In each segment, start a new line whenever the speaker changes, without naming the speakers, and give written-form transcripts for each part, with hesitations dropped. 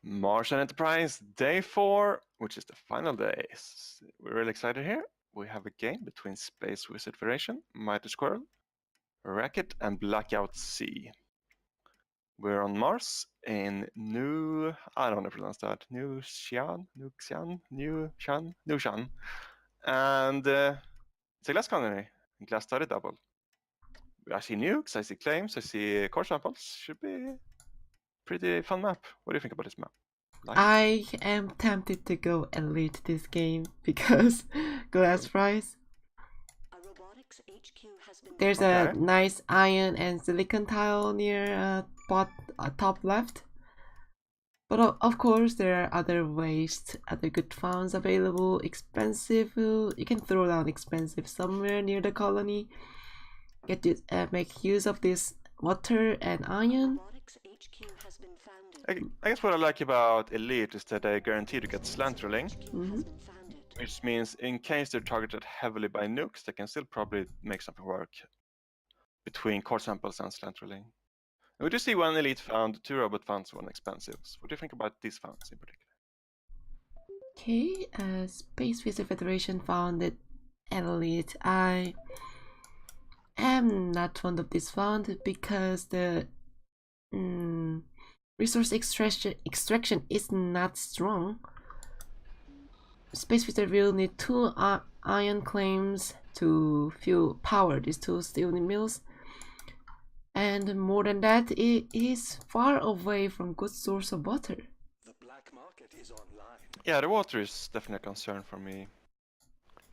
Martian Enterprise Day 4, which is the final day. We're really excited here. We have a game between Space Wizard Federation, Mighty Squirrel, Racket, and Blackout Sea. We're on Mars in New... I don't know how to pronounce that. New Shan? And it's a glass colony, glass study double. I see nukes, I see claims, I see core samples. Should be pretty fun map. What do you think about this map?
I am tempted to go elite this game because glass price. There's a nice iron and silicon tile near top left. But of course there are other ways, other good founds available, expensive. You can throw down expensive somewhere near the colony. Get to make use of this water and iron.
I guess what I like about Elite is that they guarantee to get slant rolling, which means in case they're targeted heavily by nukes, they can still probably make something work between core samples and slant rolling. And we do see one Elite found, 2 robot founds, 1 expensive. So what do you think about these founds in particular?
Okay, Space Wizard Federation founded Elite. I am not fond of this found because the resource extraction is not strong. Space Wizard will need 2 iron claims to power these 2 steel mills, and more than that, it is far away from good source of water.
The black market is online.
Yeah, the water is definitely a concern for me.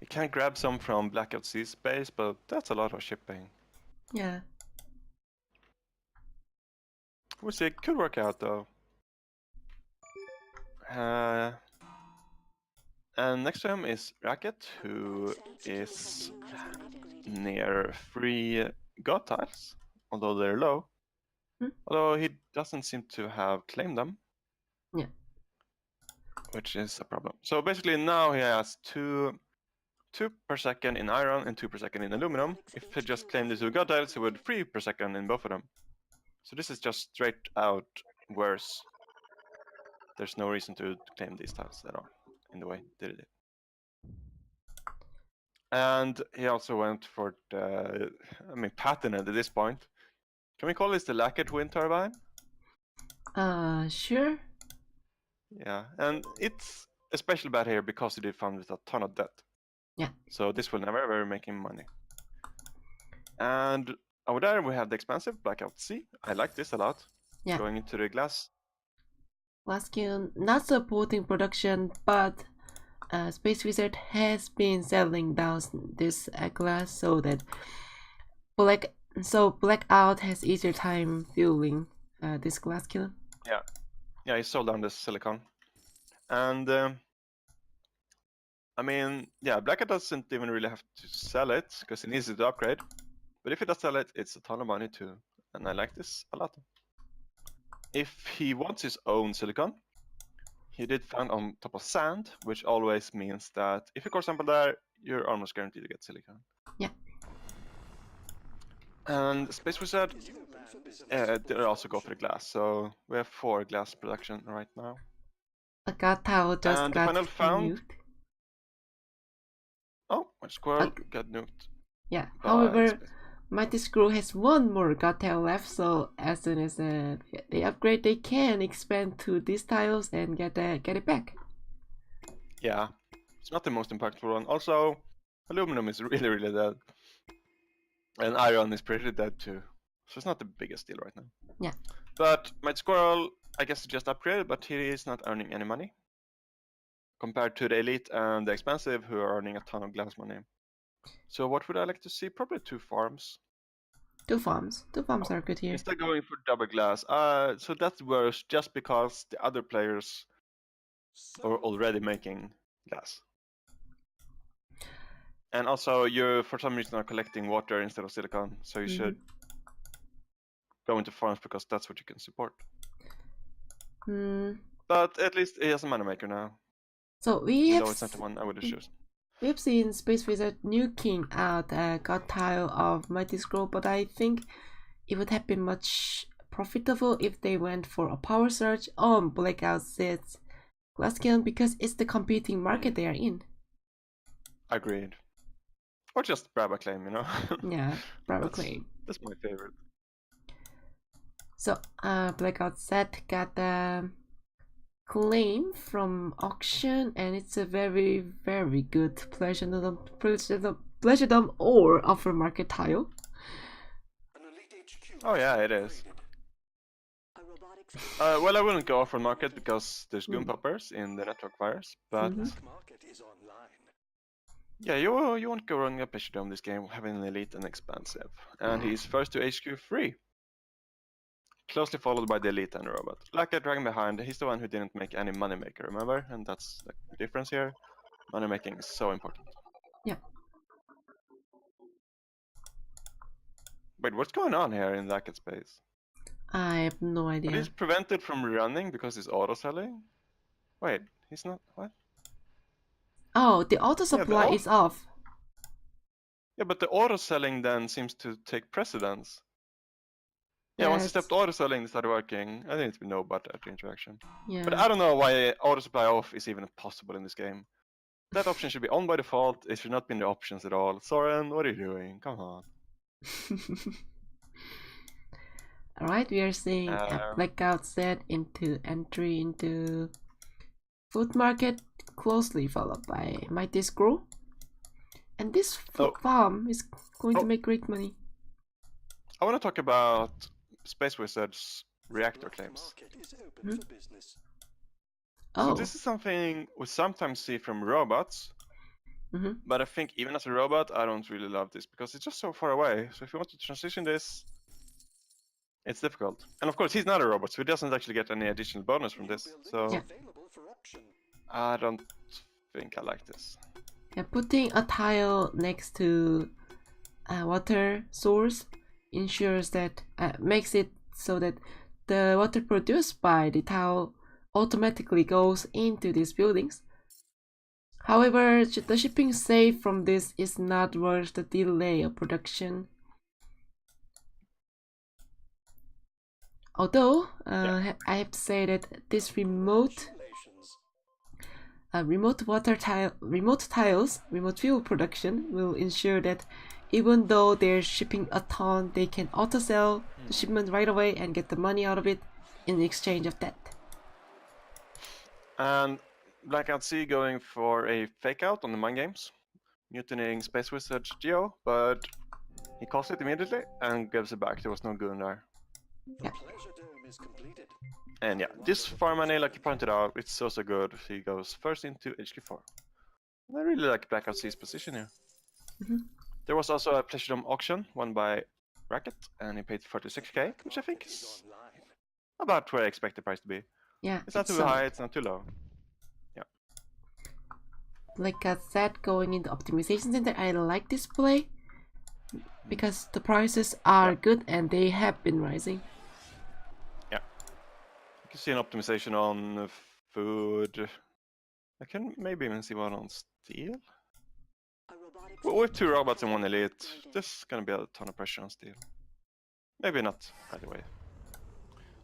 You can grab some from Blackout Sea space, but that's a lot of shipping.
Yeah.
We'll see, it could work out though. And next to him is Racket, who is near 3 god tiles, although they're low. Although he doesn't seem to have claimed them.
Yeah.
Which is a problem. So basically now he has 2 per second in iron and 2 per second in aluminum. If he just claimed the 2 god tiles, he would 3 per second in both of them. So this is just straight out worse. There's no reason to claim these tiles at all, in the way they did it. And he also went for the, patented at this point. Can we call this the Lackett wind turbine?
Sure.
Yeah, and it's especially bad here because he did found with a ton of debt.
Yeah.
So this will never ever make him money. And over there we have the expensive Blackout Sea. I like this a lot.
Yeah.
Going into the glass.
Glasskin not supporting production, but Space Wizard has been settling down this glass so that Blackout has easier time fueling this glass kiln.
Yeah. Yeah, he sold down this silicon. And Blackout doesn't even really have to sell it because he needs it to upgrade. But if he does sell it, it's a ton of money too. And I like this a lot. If he wants his own silicon, he did find on top of sand, which always means that if you core sample there, you're almost guaranteed to get silicon.
Yeah.
And Space Wizard, they also go for the glass. So we have 4 glass production right now.
A god tile just
and
got
the final found.
nuked.
Oh, my squirrel got nuked.
Yeah. However, Mighty Screw has 1 more god tile left, so as soon as they upgrade, they can expand to these tiles and get it back.
Yeah, it's not the most impactful one. Also, aluminum is really, really dead. And iron is pretty dead too. So it's not the biggest deal right now.
Yeah.
But my squirrel, I guess, just upgraded, but he is not earning any money. Compared to the elite and the expensive, who are earning a ton of glass money. So what would I like to see? Probably 2 farms.
2 farms. 2 farms are good here.
Instead going for double glass. So that's worse just because the other players are already making glass. And also you for some reason are collecting water instead of silicon. So you should go into farms because that's what you can support. But at least he has a money maker now.
So we have...
Though it's not the one I would have chosen.
We've seen Space Wizard nuking out a god tile of Mighty Scroll, but I think it would have been much profitable if they went for a power surge on Blackout Zed's glass kiln because it's the competing market they are in.
Agreed. Or just Brabba claim, you know?
Yeah, Bravo claim.
That's my favorite.
So Blackout Zed got the claim from auction, and it's a very, very good Platinum or aftermarket tile.
Oh yeah, it is. Well, I wouldn't go for market because there's goon poppers in the network virus, but yeah, you won't go wrong at Pishadome this game, having an elite and expansive. And he's first to HQ 3. Closely followed by the elite and the robot. Like a dragon behind, he's the one who didn't make any moneymaker, remember? And that's the difference here. Moneymaking is so important.
Yeah.
Wait, what's going on here in Lacket space?
I have no idea.
He's prevented from running because he's auto-selling? Wait, he's not... what?
Oh, the auto supply is off.
Yeah, but the auto-selling then seems to take precedence. Yeah, once he stepped auto-selling, it started working. I think it's been no button interaction.
Yeah.
But I don't know why auto-supply off is even possible in this game. That option should be on by default. It should not be in the options at all. Soren, what are you doing? Come on.
Alright, we are seeing a Blackout Zed into entry into food market, closely followed by Mighty Screw. And this farm is going to make great money.
I want to talk about Space Wizard's reactor claims. So this is something we sometimes see from robots, but I think even as a robot, I don't really love this because it's just so far away. So if you want to transition this, it's difficult. And of course, he's not a robot, so he doesn't actually get any additional bonus from this. So I don't think I like this.
Yeah, putting a tile next to a water source ensures that makes it so that the water produced by the tile automatically goes into these buildings. However, the shipping saved from this is not worth the delay of production. Although I have to say that this remote fuel production will ensure that even though they're shipping a ton, they can auto sell the shipment right away and get the money out of it in exchange of that.
And Blackout C going for a fake out on the mind games, mutinying Space Wizard's Geo, but he calls it immediately and gives it back. There was no goon there.
Yeah.
And yeah, this farm money, like you pointed out, it's so good. He goes first into HQ4. I really like Blackout C's position here. There was also a Pleasuredome auction won by Racket, and he paid 46k, which I think is about where I expect the price to be.
Yeah,
it's not too high, it's not too low. Yeah.
Like I said, going into optimization center, I like this play because the prices are good and they have been rising.
Yeah. You can see an optimization on food. I can maybe even see one on steel. Well, with 2 robots and 1 elite, there's gonna be a ton of pressure on steel. Maybe not right away.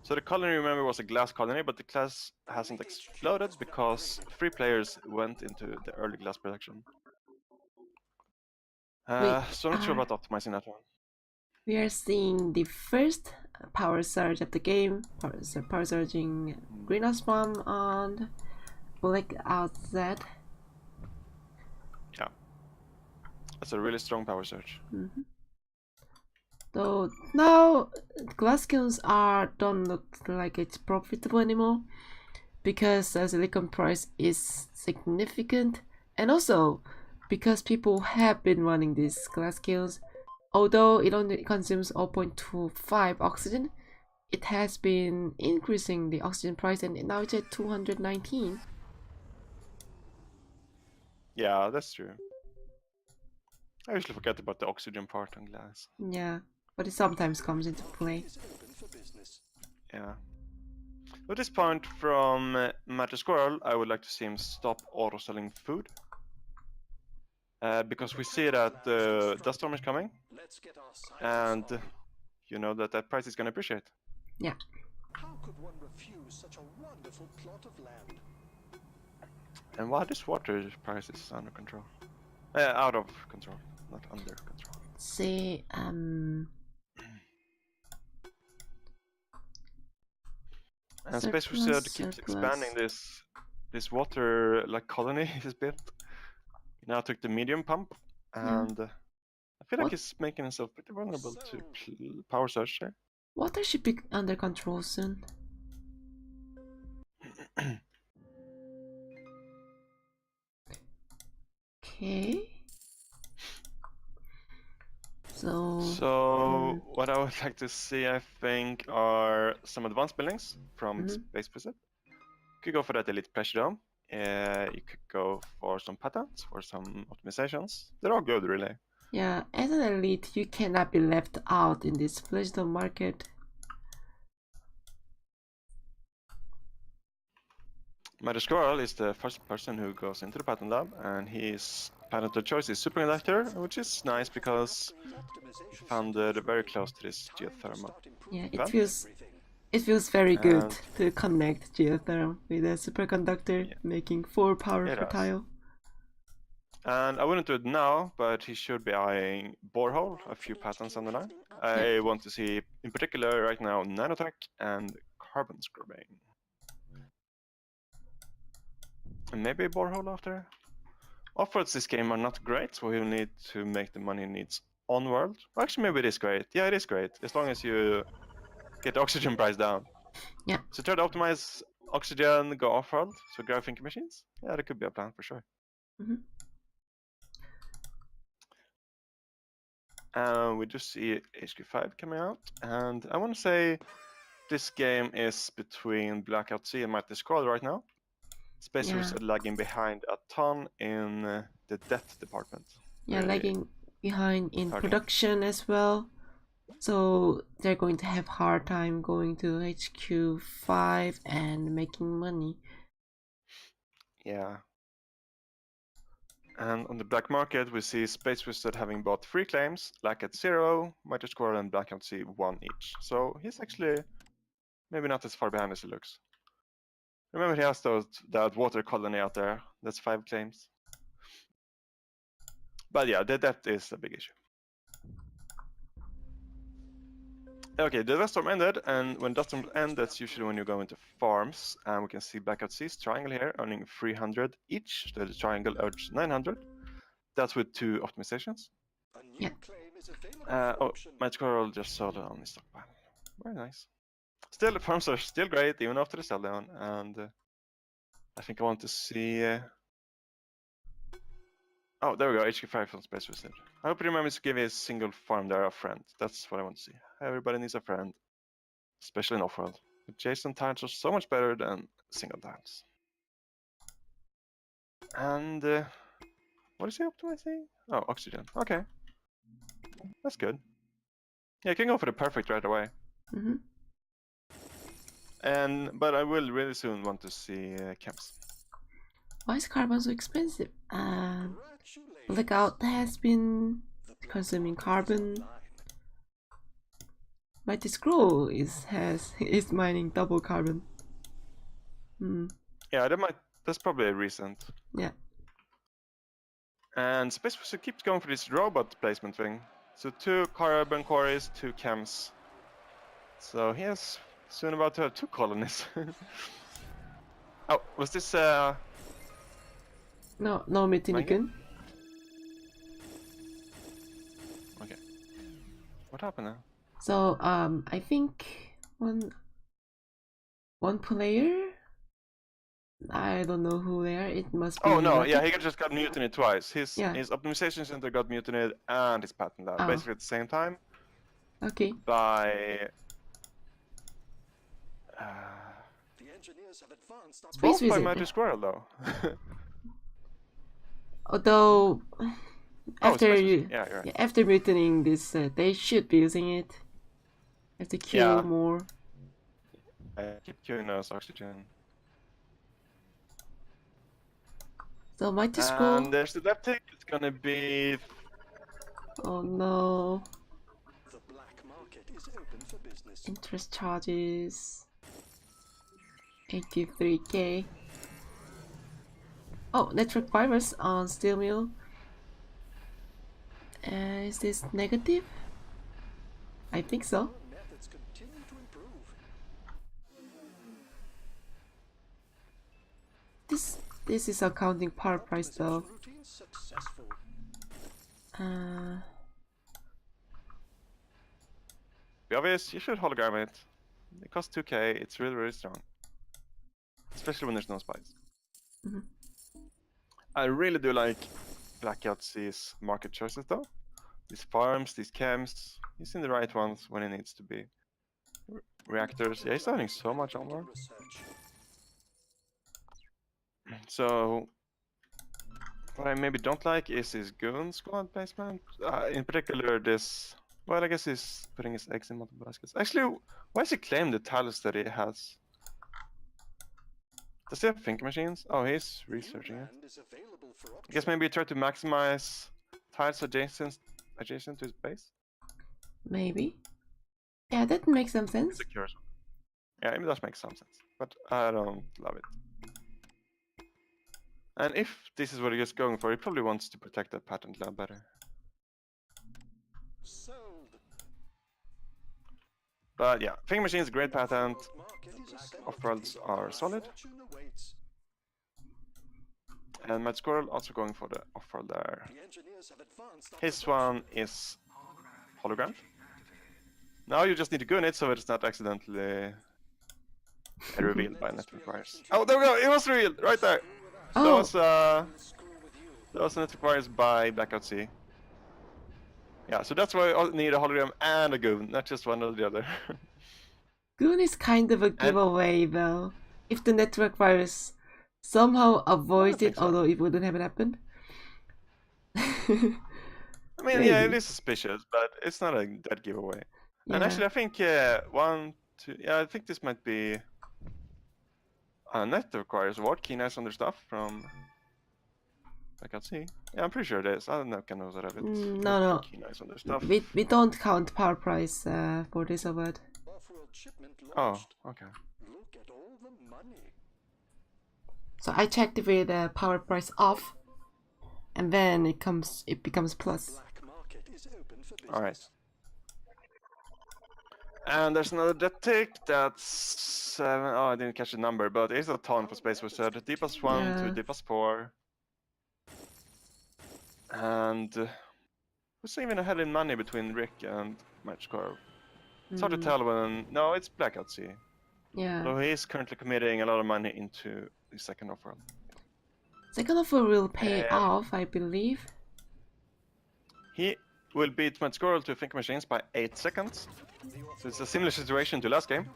So the colony, remember, was a glass colony, but the glass hasn't exploded because 3 players went into the early glass production. So I'm not sure about optimizing that one.
We are seeing the first power surge of the game, power surging greenhouse bomb on Blackout Zed.
Yeah, that's a really strong power surge.
So now glass kilns don't look like it's profitable anymore because the silicon price is significant, and also because people have been running these glass kilns. Although it only consumes 0.25 oxygen, it has been increasing the oxygen price, and now it's at 219.
Yeah, that's true. I usually forget about the oxygen part on glass.
Yeah, but it sometimes comes into play.
Yeah. At this point, from Matter Squirrel, I would like to see him stop auto-selling food. Because we see that the dust storm is coming, and you know that price is going to appreciate.
Yeah.
How could one refuse such a wonderful plot of land?
And why this water price is under control? Out of control, not under control.
See,
And Space Wizard keeps expanding this water like colony he's built. He now took the medium pump, and I feel like he's making himself pretty vulnerable to power surge there.
Water should be under control soon. Okay. So
what I would like to see, I think, are some advanced buildings from Space Wizard. You could go for that elite pressure dome. You could go for some patterns, for some optimizations. They're all good, really.
Yeah, as an elite, you cannot be left out in this fledgling market.
Magic Squirrel is the first person who goes into the pattern lab, and his patent of choice is superconductor, which is nice because he found very close to this geothermal.
Yeah, it feels very good to connect geothermal with a superconductor, making 4 power per tile.
And I wouldn't do it now, but he should be eyeing borehole a few patterns on the line. I want to see, in particular, right now, nanotech and carbon scrubbing. And maybe borehole after. Offroads this game are not great, so he'll need to make the money he needs on world. Well, actually, maybe it is great. Yeah, it is great, as long as you get the oxygen price down.
Yeah.
So try to optimize oxygen, go off-world, so grab thinking machines. Yeah, that could be a plan for sure. We just see HQ5 coming out, and I want to say this game is between Blackout Sea and Mighty Squall right now. Space Wizard are lagging behind a ton in the debt department.
Yeah, lagging behind in production as well. So they're going to have hard time going to HQ5 and making money.
Yeah. And on the black market, we see Space Wizard having bought 3 claims, Black at 0, Mighty Squirrel and Blackout Sea 1 each. So he's actually maybe not as far behind as he looks. Remember, he has that water colony out there. That's 5 claims. But yeah, the debt is a big issue. Okay, the dust storm ended, and when dust storms end, that's usually when you go into farms. And we can see Blackout Sea's triangle here, earning 300 each. So the triangle earns 900. That's with 2 optimizations.
Yeah.
My squirrel just sold it on his stockpile. Very nice. Still, the farms are still great, even after the sell down. And I think I want to see... Oh, there we go, HQ5 from Space Wizard. I hope he remembers to give his single farm there a friend. That's what I want to see. Everybody needs a friend. Especially in off-world. Adjacent tiles are so much better than single tiles. And... what is he optimizing? Oh, oxygen. Okay. That's good. Yeah, I can go for the perfect right away. But I will really soon want to see chems.
Why is carbon so expensive? Blackout has been consuming carbon. Mighty Scroll is mining double carbon.
Yeah, that's probably recent.
Yeah.
And Space Wizard keeps going for this robot placement thing. So 2 carbon quarries, 2 chems. So he is soon about to have 2 colonies. Oh, was this
No Mutinican.
Okay. What happened now?
So I think one player, I don't know who they are. It must be.
Oh no, yeah, he just got mutinied twice. His optimization center got mutinied and his patent lab basically at the same time.
Okay.
By
the engineers have advanced
both by Mighty Squirrel though.
Although after
after
mutinying this, they should be using it. Have to kill more.
Keep queuing those oxygen.
So Mighty Scroll.
And there's the depth tick. It's gonna be.
Oh no.
The black market is open for business.
Interest charges 83k. Oh, network virus on steel mill. Is this negative? I think so.
Our methods continue to improve.
This is accounting power price though.
Optimization routine successful.
Be obvious, you should hologram it. It costs 2k, it's really, really strong. Especially when there's no spies.
Mhm.
I really do like Blackout C's market choices though. These farms, these chems, he's in the right ones when he needs to be. Reactors, yeah, he's having so much armor.
Research.
So, what I maybe don't like is his goon squad placement. In particular, this. Well, I guess he's putting his eggs in multiple baskets. Actually, why does he claim the tiles that he has? Does he have thinking machines? Oh, he's researching it.
Land is available for
I guess maybe he tried to maximize tiles adjacent to his base.
Maybe. Yeah, that makes some sense.
Secure. Yeah, it does make some sense, but I don't love it. And if this is what he is going for, he probably wants to protect that patent lab better.
Sold.
But yeah, thinking machine is a great patent.
Market is
Off-worlds are solid.
Fortune awaits.
And Mad Squirrel also going for the off-world there.
The engineers have advanced our
His
production.
one is hologram. Now you just need to gun it so it's not accidentally revealed by network wires. Oh, there we go! It was revealed right there.
Oh,
That was network wires by Blackout C. Yeah, so that's why I need a hologram and a goon, not just one or the other.
Goon is kind of a giveaway though. If the network virus somehow avoids
think
it,
so.
although it wouldn't have happened.
I mean, yeah, it is suspicious, but it's not a dead giveaway.
Yeah.
And actually, I think I think this might be network wires. What key nice on their stuff from? I can see. Yeah, I'm pretty sure it is. I don't know. Can know that of it.
No.
Key nice on their stuff.
We don't count power price for this award.
Off-world shipment
Oh,
launched.
okay.
Look at all the money.
So I checked with the power price off, and then it becomes plus.
Black market is open for business.
All right. And there's another death tick that's 7. Oh, I didn't catch the number, but it's a ton for Space Wizard. D plus 1
Yeah.
to D plus 4. And who's even ahead in money between Rick and Matchcore? It's hard to tell when. No, it's Blackout C.
Yeah.
So he's currently committing a lot of money into the second offer.
Second offer will pay off, I believe.
He will beat Mad Squirrel to Think Machines by 8 seconds. So it's a similar situation to last game.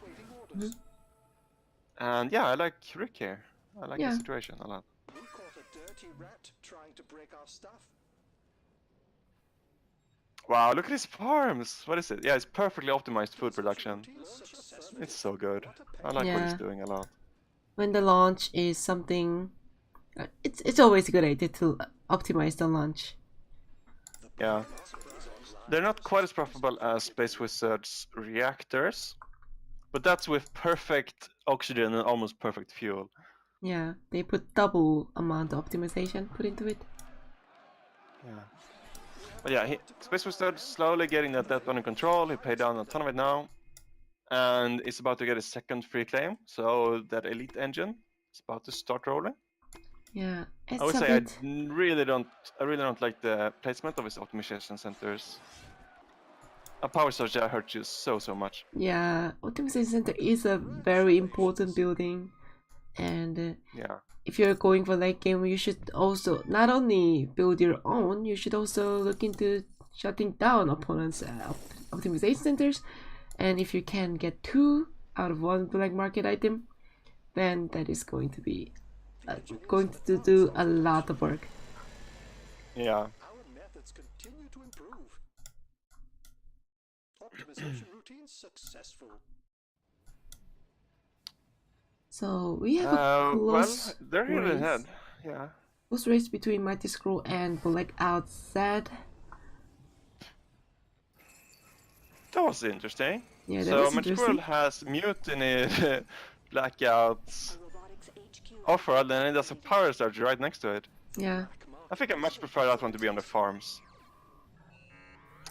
And yeah, I like Rick here. I like the situation a lot.
We caught a dirty rat trying to break our stuff.
Wow, look at his farms! What is it? Yeah, it's perfectly optimized food production. It's so good. I like what he's doing a lot.
When the launch is something, it's always a good idea to optimize the launch.
Yeah. They're not quite as profitable as Space Wizard's reactors, but that's with perfect oxygen and almost perfect fuel.
Yeah, they put double amount of optimization put into it.
Yeah. But yeah, Space Wizard slowly getting that under control. He paid down a ton of it now. And is about to get a second free claim. So that elite engine is about to start rolling.
Yeah, it's
I would
a
say
bit...
I really don't like the placement of his optimization centers. A power surge that hurts you so much.
Yeah, optimization center is a very important building, and
yeah,
if you're going for late game, you should also not only build your own, you should also look into shutting down opponents' optimization centers. And if you can get 2 out of 1 black market item, then that is going to be going to do a lot of work.
Yeah.
Our methods continue to improve. Optimization routine successful.
So we have a close
well, they're here ahead. Yeah.
Close race between Mighty Scroll and Blackout Z.
That was interesting.
Yeah, that
so
was
Magic
interesting.
World has Mutiny, Blackouts, Off-World, and it has a Power Surge right next to it.
Yeah.
I think I much prefer that one to be on the farms.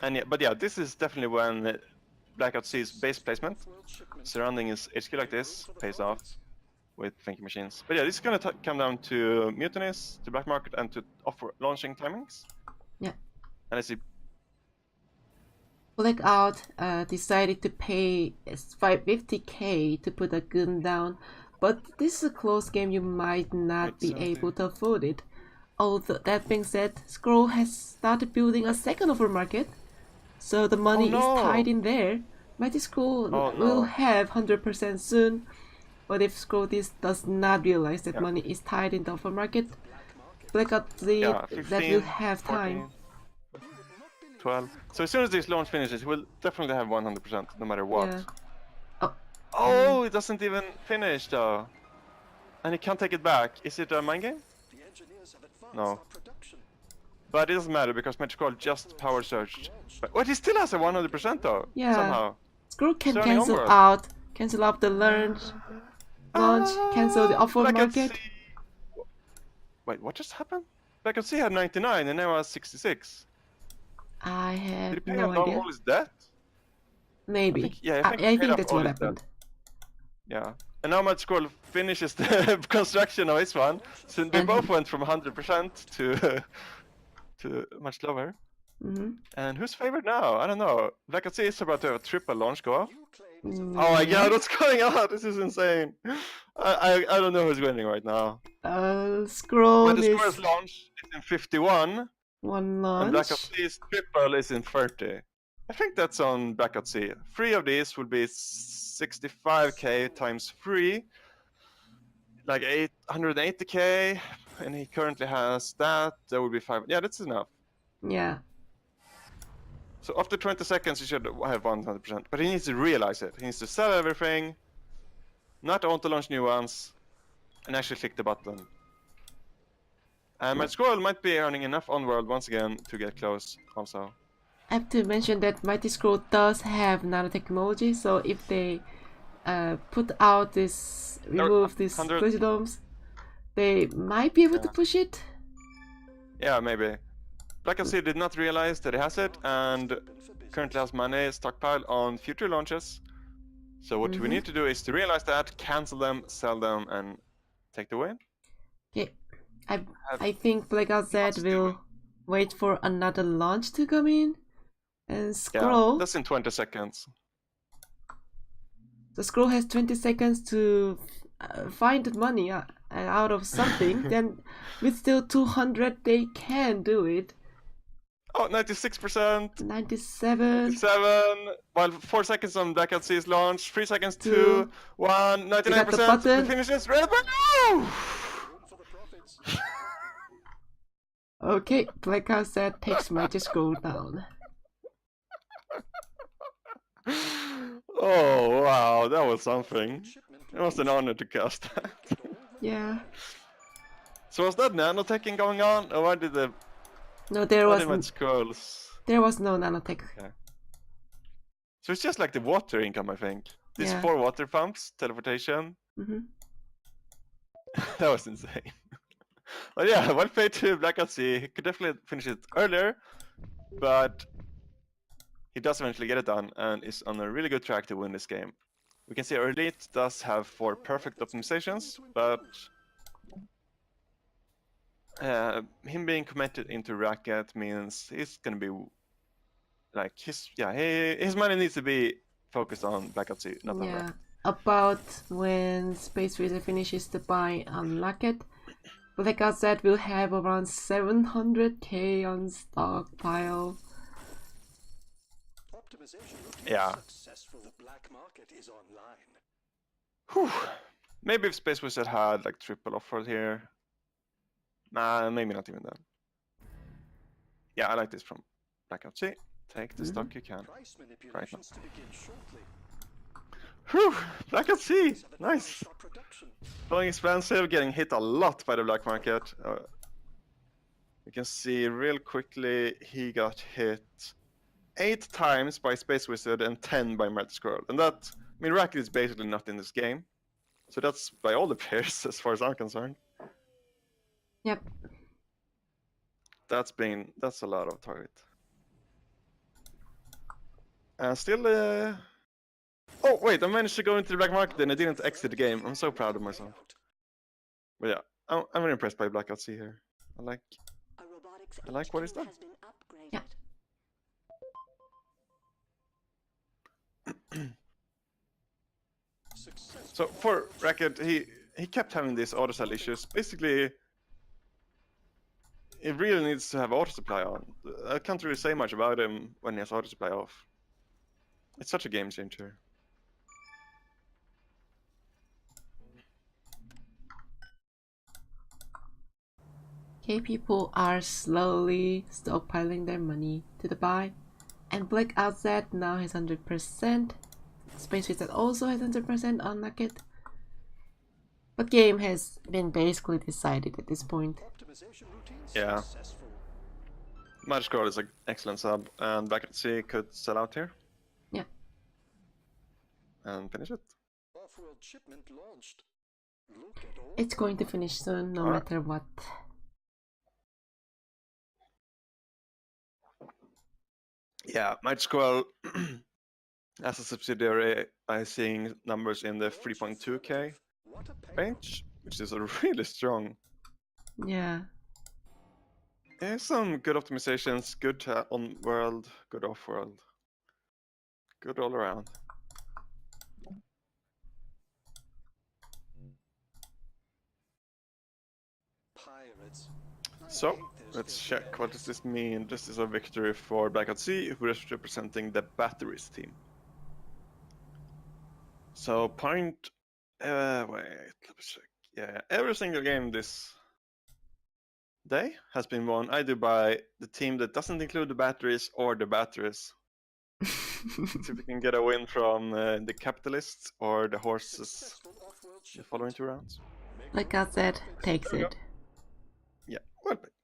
And yeah, but yeah, this is definitely when Blackout C's base placement, surrounding his HQ like this, pays off with thinking machines. But yeah, this is gonna come down to mutinies, to black market, and to offer launching timings.
Yeah.
And I see.
Blackout decided to pay 550k to put a gun down, but this is a close game, you might not be able to afford it. Although that being said, Scroll has started building a second overmarket, so the money is tied in there. Mighty Scroll will have 100% soon, but if Scroll does not realize that money is tied in the overmarket, Blackout that will have
14,
time.
12. So as soon as this launch finishes, we'll definitely have 100% no matter what.
Yeah.
Oh, it doesn't even finish though. And he can't take it back. Is it a mind game? No. But it doesn't matter because Magic World just power surged. But what, he still has a 100% though.
Yeah.
Somehow.
Scroll can
Turning
cancel
onward.
out, cancel out the launch, cancel the offer market.
Wait, what just happened? Blackout C had 99 and now has 66.
I
Did he
have
pay
no
off
idea.
all his debt?
Maybe. I think that's what happened.
Yeah. And now Magic World finishes the construction of his one. So they both went from 100% to much lower. And who's favored now? I don't know. Blackout C is about to have a triple launch go off. Oh my god, what's going on? This is insane. I don't know who's winning right now.
Scroll
But the Scroll's launch is in 51.
One launch.
And Blackout C's triple is in 30. I think that's on Blackout C. 3 of these will be 65k times 3. Like 880k. And he currently has that. That would be 5. Yeah, that's enough.
Yeah.
So after 20 seconds, he should have 100%. But he needs to realize it. He needs to sell everything, not auto-launch new ones, and actually click the button. And my Scroll might be earning enough on-world once again to get close also.
I have to mention that Mighty Scroll does have nanotechnology, so if they put out this, remove these Glitterdomes, they might be able to push it.
Yeah, maybe. Blackout C did not realize that he has it, and currently has money stockpiled on future launches. So what we need to do is to realize that, cancel them, sell them, and take the win.
Okay, I think Blackout Z will wait for another launch to come in, and Scroll.
Yeah, that's in 20 seconds.
The Scroll has 20 seconds to find the money out of something. Then with still 200, they can do it.
Oh, 96%.
97.
97. While 4 seconds on Blackout C's launch. 3 seconds, 2, 1, 99%. The finish is red.
Okay, Blackout Z takes Mighty Scroll down.
Oh, wow, that was something. It was an honor to cast that.
Yeah.
So was that nanoteching going on, or why did the...
No, there was no nanotech.
Okay. So it's just like the water income, I think. These 4 water pumps, teleportation. That was insane. But yeah, well played to Blackout C. He could definitely finish it earlier, but he does eventually get it done and is on a really good track to win this game. We can see our elite does have 4 perfect optimizations, but him being committed into Racket means he's gonna be like his money needs to be focused on Blackout C, not on Racket.
About when Space Racer finishes the buy on Racket, Blackout Z will have around 700k on stockpile.
Yeah. Whew. Maybe if Space Wizard had like triple offer here. Nah, maybe not even then. Yeah, I like this from Blackout C. Take the stock you can. Right now. Whew! Blackout C! Nice! Going expensive, getting hit a lot by the black market. You can see real quickly he got hit 8 times by Space Wizard and 10 by Martian Squirrel. And that, I mean, Racket is basically not in this game. So that's by all the players, as far as I'm concerned.
Yep.
That's a lot of target. And still, oh wait, I managed to go into the black market and I didn't exit the game. I'm so proud of myself. But yeah, I'm very impressed by Blackout C here. I like what he's done.
Yeah.
So for Racket, he kept having these auto cell issues. Basically, it really needs to have auto supply on. I can't really say much about him when he has auto supply off. It's such a game changer.
Okay, people are slowly stockpiling their money to the buy. And Blackout Z now has 100%. Space Wizard also has 100% on Nugget. But game has been basically decided at this point.
Yeah. Martian Squirrel is an excellent sub, and Blackout C could sell out here.
Yeah.
And finish it.
It's going to finish soon, no matter what.
Yeah, Martian Squirrel as a subsidiary, I'm seeing numbers in the 3.2k range, which is a really strong.
Yeah.
Yeah, some good optimizations, good on world, good off world, good all around. So let's check. What does this mean? This is a victory for Blackout C, who is representing the batteries team. So point. Wait, let me check. Yeah, every single game this day has been won either by the team that doesn't include the batteries or the batteries. See if we can get a win from the capitalists or the horses the following 2 rounds.
Like I said, takes it.
Yeah, well played.